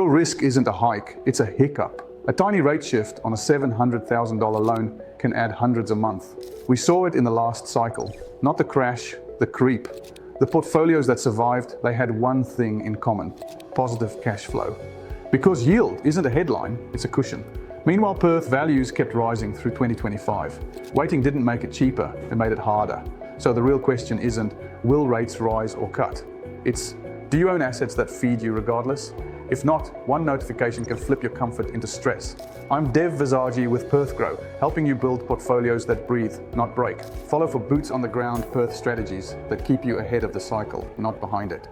Your risk isn't a hike, it's a hiccup. A tiny rate shift on a $700,000 loan can add hundreds a month. We saw it in the last cycle. Not the crash, the creep. The portfolios that survived, they had one thing in common: positive cash flow. Because yield isn't a headline, it's a cushion. Meanwhile, Perth values kept rising through 2025. Waiting didn't make it cheaper, it made it harder. So the real question isn't, will rates rise or cut? It's, do you own assets that feed you regardless? If not, one notification can flip your comfort into stress. I'm Dev Visagie with PerthGrow, helping you build portfolios that breathe, not break. Follow for boots on the ground Perth strategies that keep you ahead of the cycle, not behind it.